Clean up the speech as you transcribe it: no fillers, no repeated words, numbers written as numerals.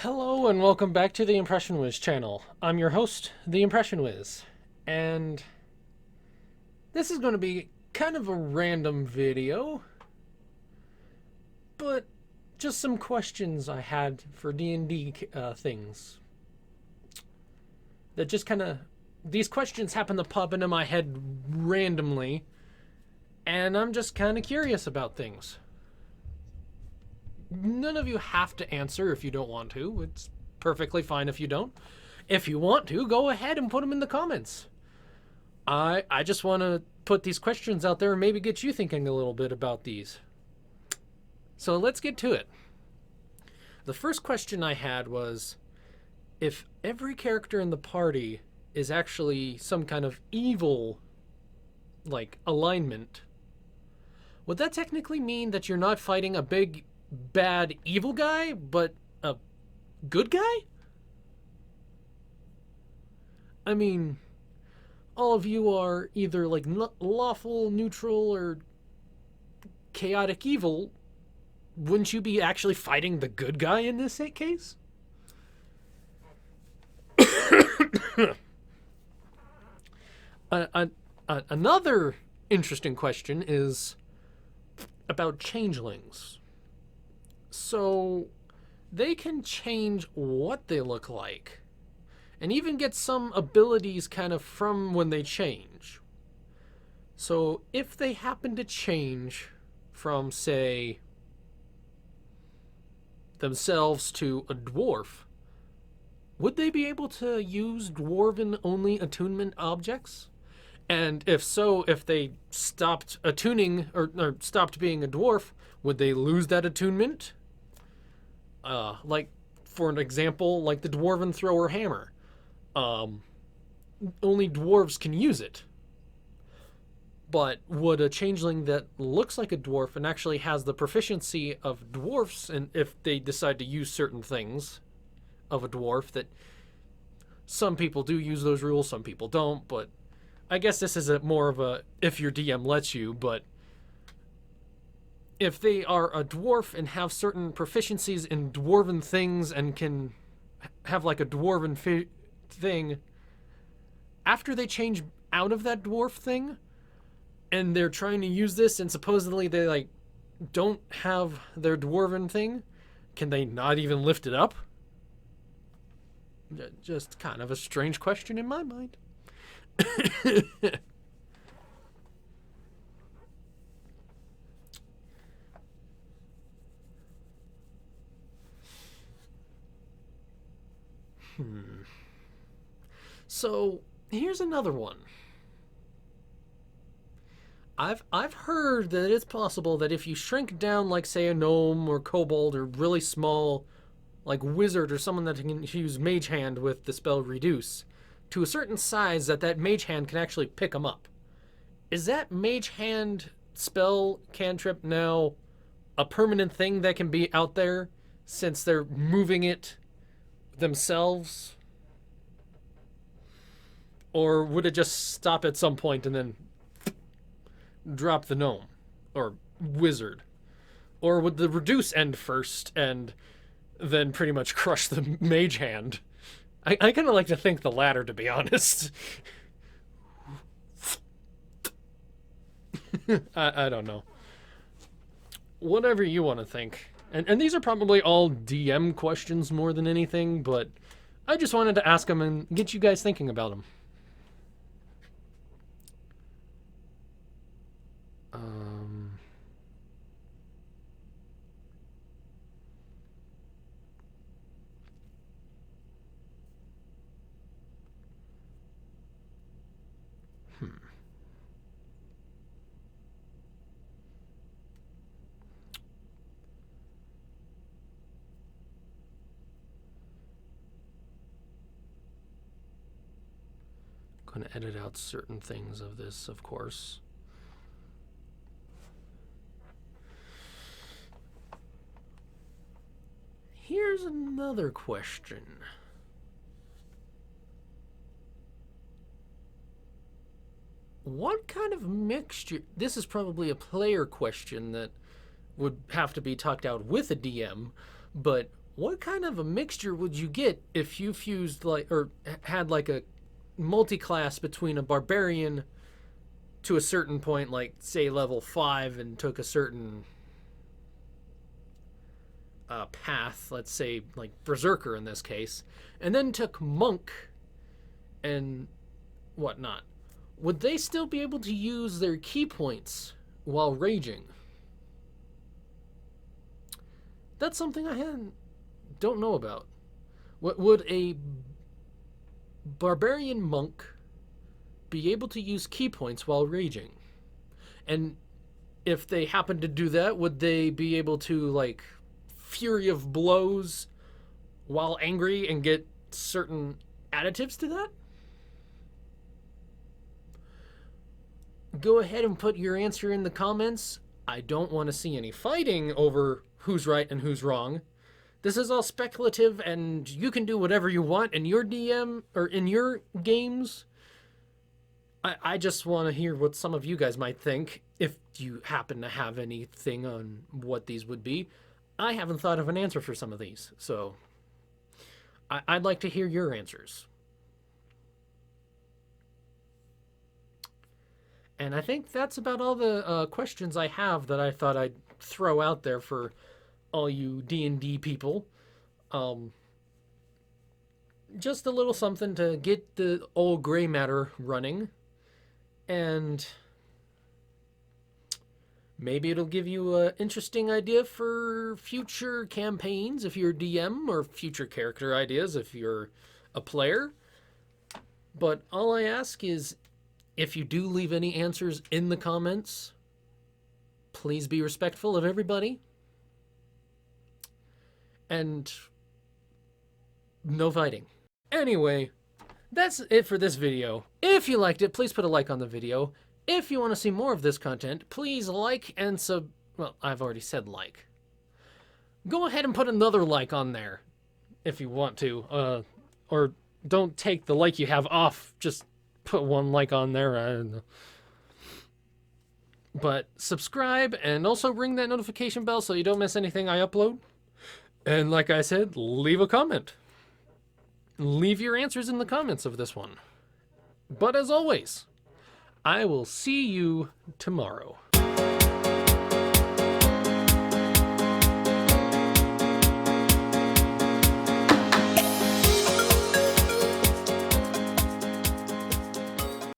Hello and welcome back to the Impression Wiz channel. I'm your host, the Impression Wiz, and this is going to be kind of a random video, but just some questions I had for D&D things. That just kind of, these questions happen to pop into my head randomly, and I'm just kind of curious about things. None of you have to answer if you don't want to. It's perfectly fine if you don't. If you want to, go ahead and put them in the comments. I just want to put these questions out there and maybe get you thinking a little bit about these. So let's get to it. The first question I had was, if every character in the party is actually some kind of evil, like, alignment, would that technically mean that you're not fighting a big bad evil guy, but a good guy? I mean, all of you are either like lawful, neutral, or chaotic evil. Wouldn't you be actually fighting the good guy in this case? Another interesting question is about changelings. So they can change what they look like and even get some abilities kind of from when they change. So if they happen to change from, say, themselves to a dwarf, would they be able to use dwarven only attunement objects? And if so, if they stopped attuning or stopped being a dwarf, would they lose that attunement? Like, for an example, like the Dwarven Thrower Hammer. Only dwarves can use it. But would a changeling that looks like a dwarf and actually has the proficiency of dwarfs, and if they decide to use certain things of a dwarf, that some people do use those rules, some people don't, but I guess this is more of a if your DM lets you, but if they are a dwarf and have certain proficiencies in dwarven things and can have like a dwarven thing, after they change out of that dwarf thing and they're trying to use this and supposedly they like don't have their dwarven thing, can they not even lift it up? Just kind of a strange question in my mind. So here's another one. I've heard that it's possible that if you shrink down, like, say, a gnome or kobold or really small, like, wizard or someone that can use mage hand with the spell reduce to a certain size, that mage hand can actually pick them up. Is that mage hand spell cantrip now a permanent thing that can be out there since they're moving it themselves? Or would it just stop at some point and then drop the gnome or wizard? Or would the reduce end first and then pretty much crush the mage hand? I kind of like to think the latter, to be honest. I don't know. Whatever you want to think. And these are probably all DM questions more than anything, but I just wanted to ask them and get you guys thinking about them. Going to edit out certain things of this, of course. Here's another question. What kind of mixture? This is probably a player question that would have to be talked out with a DM, but what kind of a mixture would you get if you fused like, or had like a multi-class between a barbarian to a certain point, like say level 5, and took a certain path, let's say like berserker in this case, and then took monk and whatnot? Would they still be able to use their key points while raging? That's something don't know about. What would a barbarian monk be able to use key points while raging? And if they happen to do that, would they be able to like fury of blows while angry and get certain additives to that? Go ahead and put your answer in the comments. I don't want to see any fighting over who's right and who's wrong. This is all speculative, and you can do whatever you want in your DM or in your games. I just want to hear what some of you guys might think, if you happen to have anything on what these would be. I haven't thought of an answer for some of these, so I'd like to hear your answers. And I think that's about all the questions I have that I thought I'd throw out there for all you D&D people. Just a little something to get the old gray matter running. And maybe it'll give you an interesting idea for future campaigns if you're DM, or future character ideas if you're a player. But all I ask is, if you do leave any answers in the comments, please be respectful of everybody. And no fighting. Anyway, that's it for this video. If you liked it, please put a like on the video. If you want to see more of this content, please like and well, I've already said like. Go ahead and put another like on there if you want to. Or don't take the like you have off. Just put one like on there. I don't know. But subscribe and also ring that notification bell so you don't miss anything I upload. And like I said, leave a comment. Leave your answers in the comments of this one. But as always, I will see you tomorrow.